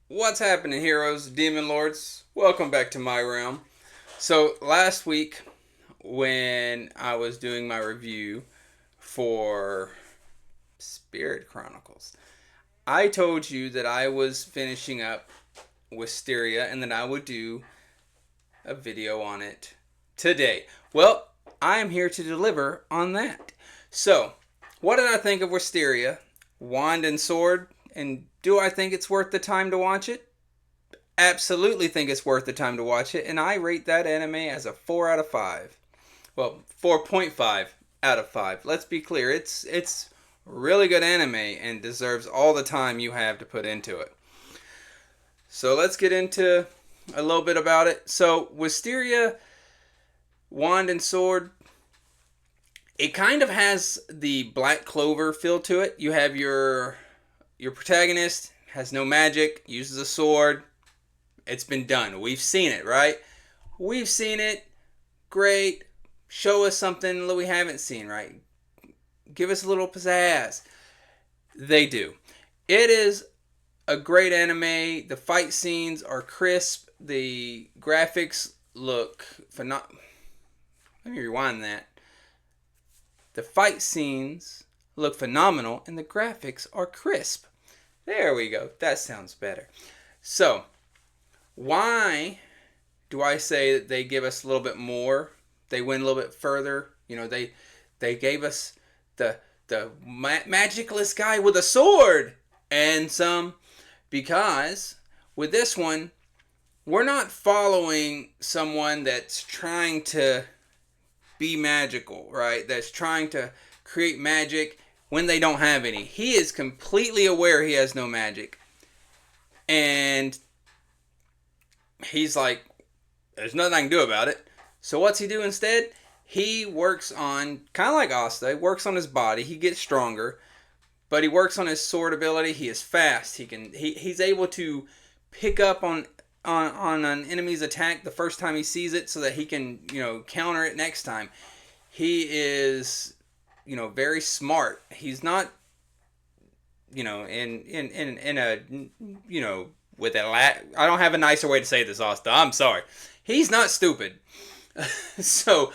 What's happening, heroes, demon lords? Welcome back to my realm. So, last week, when I was doing my review for Spirit Chronicles, I told you that I was finishing up Wistoria and that I would do a video on it today. Well, I am here to deliver on that. So, what did I think of Wisteria? Wand and Sword? And do I think it's worth the time to watch it? Absolutely think it's worth the time to watch it, and I rate that anime as a 4 out of 5. Well, 4.5 out of 5. Let's be clear, it's really good anime and deserves all the time you have to put into it. So let's get into a little bit about it. So, Wisteria, Wand and Sword, it kind of has the Black Clover feel to it. You have your protagonist has no magic, uses a sword. It's been done. We've seen it, right? We've seen it. Great. Show us something that we haven't seen, right? Give us a little pizzazz. They do. It is a great anime. The fight scenes are crisp. The graphics look phenomenal. Let me rewind that. The fight scenes look phenomenal and the graphics are crisp. There we go. That sounds better. So, why do I say that they give us a little bit more? They went a little bit further. They gave us the magicless guy with a sword and some, because with this one we're not following someone that's trying to be magical, right? That's trying to create magic when they don't have any. He is completely aware he has no magic. And he's like, there's nothing I can do about it. So what's he do instead? He works on, kind of like Asta, he works on his body. He gets stronger, but he works on his sword ability. He is fast. He's able to pick up on an enemy's attack the first time he sees it, so that he can counter it next time. He is very smart. He's not in a with a I don't have a nicer way to say this, Asta. I'm sorry. He's not stupid. So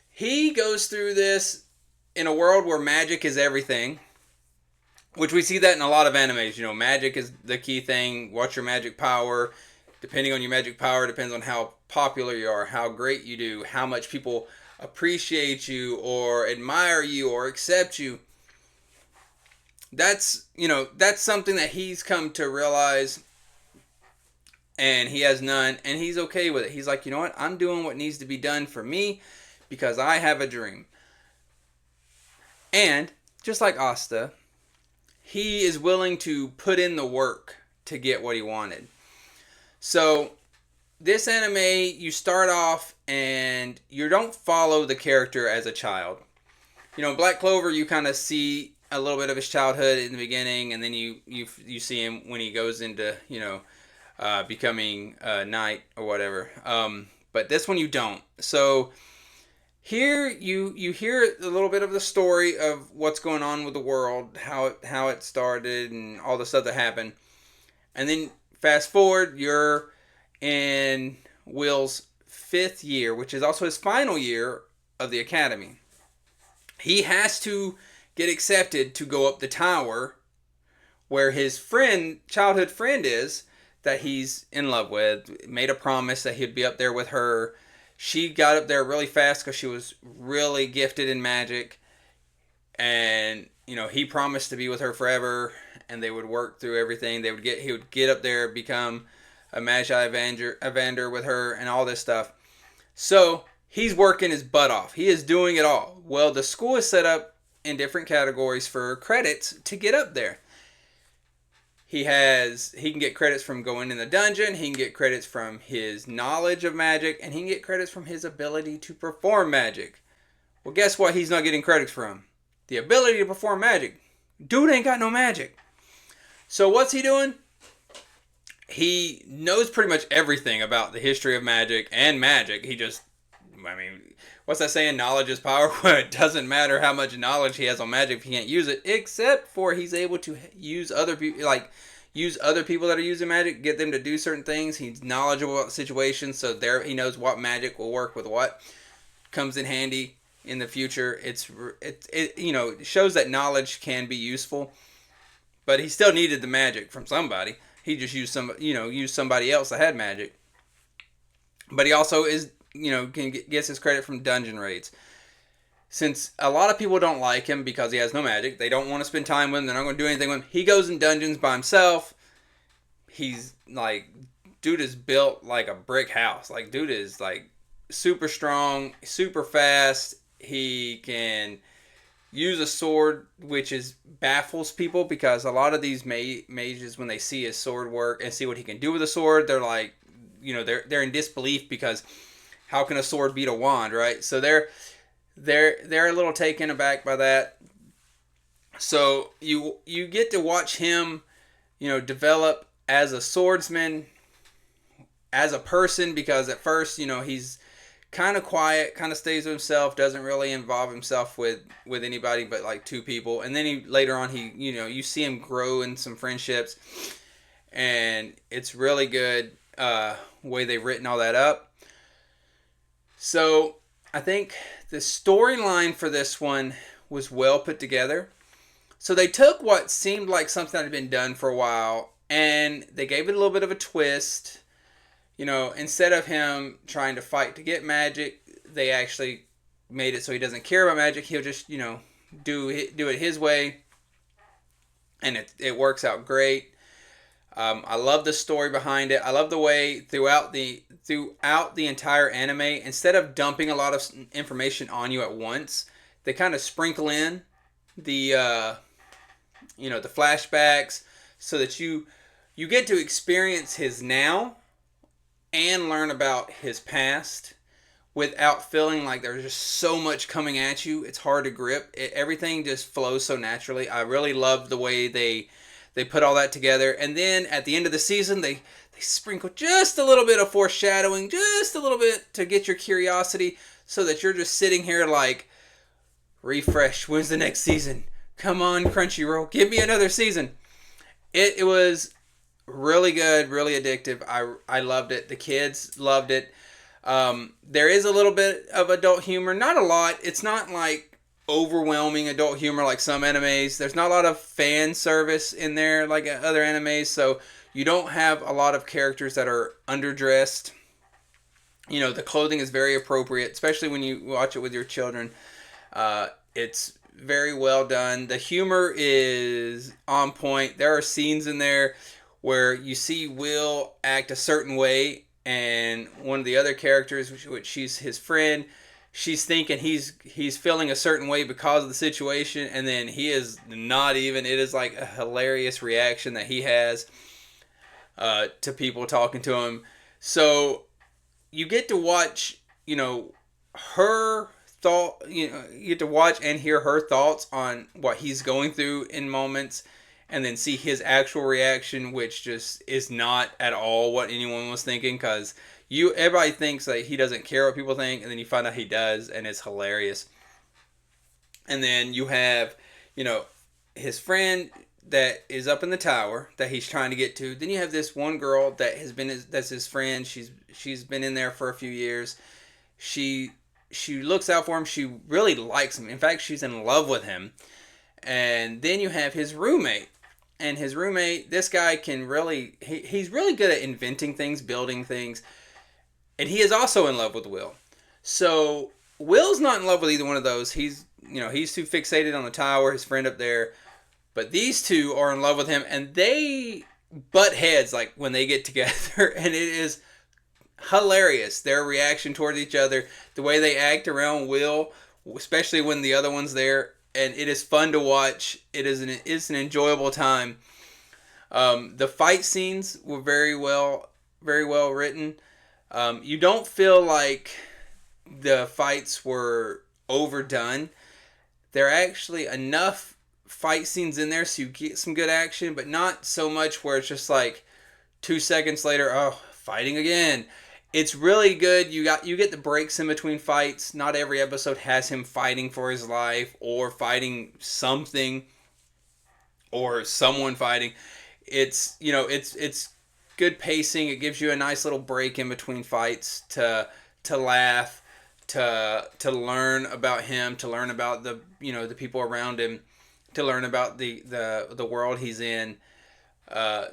he goes through this in a world where magic is everything, which we see that in a lot of animes. Magic is the key thing. What's your magic power? Depending on your magic power, depends on how popular you are, how great you do, how much people appreciate you or admire you or accept you. That's something that he's come to realize, and he has none, and he's okay with it. He's like, you know what? I'm doing what needs to be done for me because I have a dream. And just like Asta, he is willing to put in the work to get what he wanted. So this anime, you start off and you don't follow the character as a child. Black Clover, you kind of see a little bit of his childhood in the beginning, and then you see him when he goes into becoming a knight or whatever. But this one you don't. So here you hear a little bit of the story of what's going on with the world, how it started, and all the stuff that happened, and then fast forward, you're in Will's 5th year, which is also his final year of the academy. He has to get accepted to go up the tower where his childhood friend is, that he's in love with, made a promise that he'd be up there with her. She got up there really fast because she was really gifted in magic. And, he promised to be with her forever, and they would work through everything. He would get up there, become a Magi Evander with her, and all this stuff. So he's working his butt off. He is doing it all. Well, the school is set up in different categories for credits to get up there. He can get credits from going in the dungeon. He can get credits from his knowledge of magic, and he can get credits from his ability to perform magic. Well, guess what he's not getting credits from? The ability to perform magic. Dude ain't got no magic. So what's he doing? He knows pretty much everything about the history of magic and magic. What's that saying? Knowledge is power. Well, it doesn't matter how much knowledge he has on magic if he can't use it, except for he's able to use other people, like, use other people that are using magic, get them to do certain things. He's knowledgeable about situations, so there he knows what magic will work with what. Comes in handy in the future. It shows that knowledge can be useful, but he still needed the magic from somebody. He just used somebody else that had magic. But he also gets his credit from dungeon raids. Since a lot of people don't like him because he has no magic, they don't want to spend time with him, they're not going to do anything with him. He goes in dungeons by himself. He's like, dude is built like a brick house. Like, dude is like super strong, super fast. He can use a sword, which baffles people because a lot of these mages, when they see his sword work and see what he can do with a sword, they're like, they're in disbelief because how can a sword beat a wand, right? So they're a little taken aback by that. So you get to watch him, develop as a swordsman, as a person, because at first, he's kind of quiet, kind of stays to himself, doesn't really involve himself with anybody but like two people. And then later on, you see him grow in some friendships, and it's really good way they've written all that up. So I think the storyline for this one was well put together. So they took what seemed like something that had been done for a while, and they gave it a little bit of a twist. Instead of him trying to fight to get magic, they actually made it so he doesn't care about magic. He'll just, do it his way, and it works out great. I love the story behind it. I love the way throughout the entire anime, instead of dumping a lot of information on you at once, they kind of sprinkle in the the flashbacks so that you get to experience his now and learn about his past without feeling like there's just so much coming at you. It's hard to grip. Everything just flows so naturally. I really love the way they put all that together. And then at the end of the season, they sprinkle just a little bit of foreshadowing, just a little bit to get your curiosity so that you're just sitting here like, refresh, when's the next season? Come on, Crunchyroll, give me another season. It was really good, really addictive. I loved it. The kids loved it. There is a little bit of adult humor, not a lot. It's not like overwhelming adult humor like some animes. There's not a lot of fan service in there like other animes, so you don't have a lot of characters that are underdressed. The clothing is very appropriate, especially when you watch it with your children. It's very well done. The humor is on point. There are scenes in there where you see Will act a certain way, and one of the other characters, which she's his friend, she's thinking he's feeling a certain way because of the situation, and then he is not even. It is like a hilarious reaction that he has to people talking to him. So you get to watch, her thought. You get to watch and hear her thoughts on what he's going through in moments, and then see his actual reaction, which just is not at all what anyone was thinking, because everybody thinks that he doesn't care what people think, and then you find out he does, and it's hilarious. And then you have, his friend that is up in the tower that he's trying to get to. Then you have this one girl that's his friend. She's been in there for a few years. She looks out for him. She really likes him. In fact, she's in love with him. And then you have his roommate. And his roommate, this guy he's really good at inventing things, building things. And he is also in love with Will. So Will's not in love with either one of those. He's too fixated on the tower, his friend up there. But these two are in love with him, and they butt heads like when they get together, and it is hilarious. Their reaction towards each other, the way they act around Will, especially when the other one's there. And it is fun to watch. It's an enjoyable time. The fight scenes were very well written. You don't feel like the fights were overdone. There are actually enough fight scenes in there so you get some good action, but not so much where it's just like 2 seconds later, oh, fighting again. It's really good. You get the breaks in between fights. Not every episode has him fighting for his life or fighting something or someone fighting. It's good pacing. It gives you a nice little break in between fights to laugh, to learn about him, to learn about the people around him, to learn about the world he's in.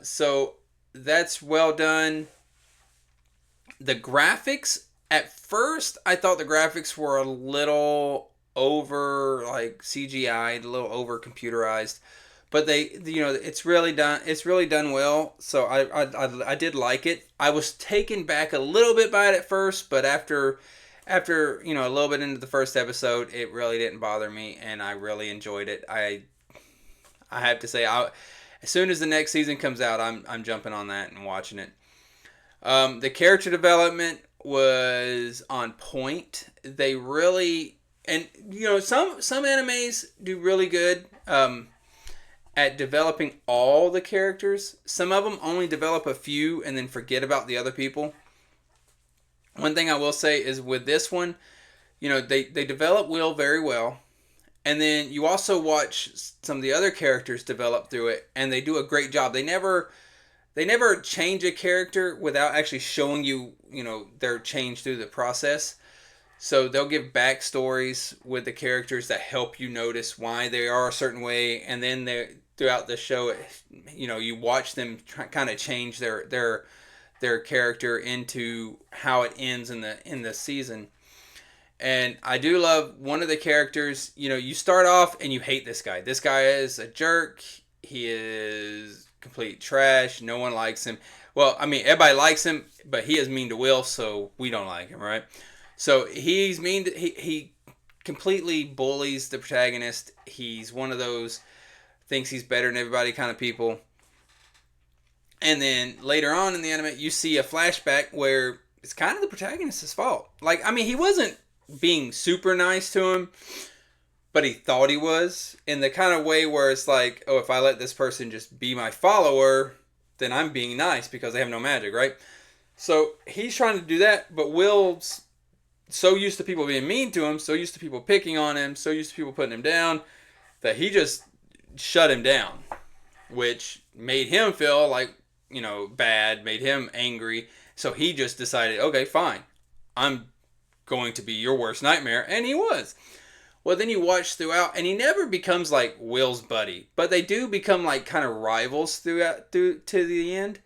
So that's well done. The graphics, at first I thought the graphics were a little over like CGI'd, a little over computerized, but it's really done well. So I did like it. I was taken back a little bit by it at first, but after a little bit into the first episode, it really didn't bother me, and I really enjoyed it. I have to say, as soon as the next season comes out, I'm jumping on that and watching it. The character development was on point. They really, and some animes do really good at developing all the characters. Some of them only develop a few and then forget about the other people. One thing I will say is with this one, they develop Will very well. And then you also watch some of the other characters develop through it, and they do a great job. They never change a character without actually showing you, their change through the process. So they'll give backstories with the characters that help you notice why they are a certain way, and then throughout the show, you watch them kind of change their character into how it ends in the season. And I do love one of the characters. You start off and you hate this guy. This guy is a jerk. He is complete trash. No one likes him. Well, I mean, everybody likes him, but he is mean to Will, so we don't like him, right? So he's mean. He completely bullies the protagonist. He's one of those thinks he's better than everybody kind of people. And then later on in the anime, you see a flashback where it's kind of the protagonist's fault. Like, I mean, he wasn't being super nice to him, but he thought he was, in the kind of way where it's like, oh, if I let this person just be my follower, then I'm being nice because they have no magic, right? So he's trying to do that, but Will's so used to people being mean to him, so used to people picking on him, so used to people putting him down, that he just shut him down, which made him feel like, bad, made him angry. So he just decided, okay, fine, I'm going to be your worst nightmare, and he was. Well, then you watch throughout, and he never becomes like Will's buddy, but they do become like kind of rivals through to the end.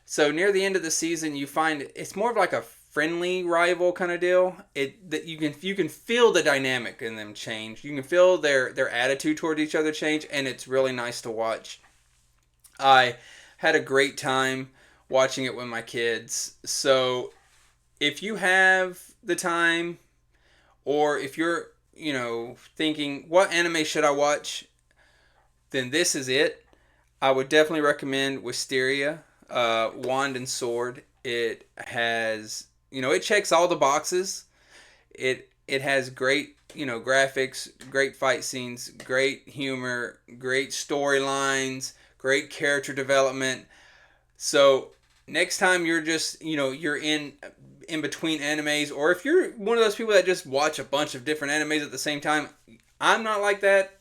So near the end of the season, you find it's more of like a friendly rival kind of deal. That you can feel the dynamic in them change. You can feel their attitude toward each other change, and it's really nice to watch. I had a great time watching it with my kids. So if you have the time, or if you're thinking what anime should I watch, then this is it. I would definitely recommend Wistoria, Wand and Sword. It has it checks all the boxes. It has great graphics, great fight scenes, great humor, great storylines, great character development. So next time you're just you're in between animes, or if you're one of those people that just watch a bunch of different animes at the same time, I'm not like that.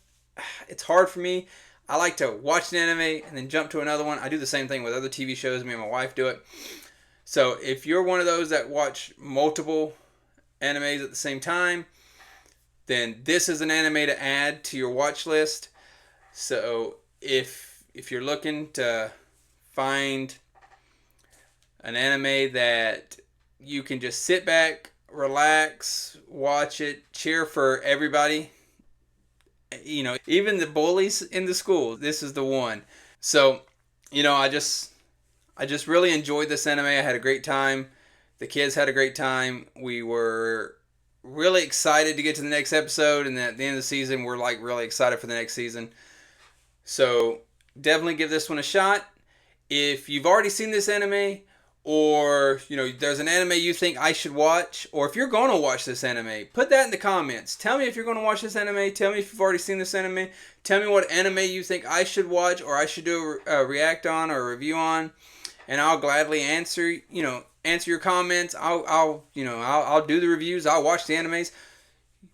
It's hard for me. I like to watch an anime and then jump to another one. I do the same thing with other TV shows. Me and my wife do it. So if you're one of those that watch multiple animes at the same time, then this is an anime to add to your watch list. So if you're looking to find an anime that you can just sit back, relax, watch it, cheer for everybody, even the bullies in the school, this is the one. So, I just really enjoyed this anime. I had a great time. The kids had a great time. We were really excited to get to the next episode, and at the end of the season, we're like really excited for the next season. So definitely give this one a shot. If you've already seen this anime, or there's an anime you think I should watch, or if you're going to watch this anime, put that in the comments. Tell me if you're going to watch this anime. Tell me if you've already seen this anime. Tell me what anime you think I should watch, or I should do a react on or a review on, and I'll gladly answer your comments. I'll do the reviews. I'll watch the animes.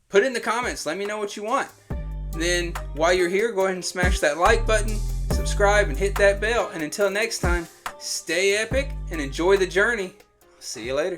Put it in the comments. Let me know what you want. And then while you're here, go ahead and smash that like button, subscribe subscribe, and hit that bell. And until next time, stay epic and enjoy the journey. See you later.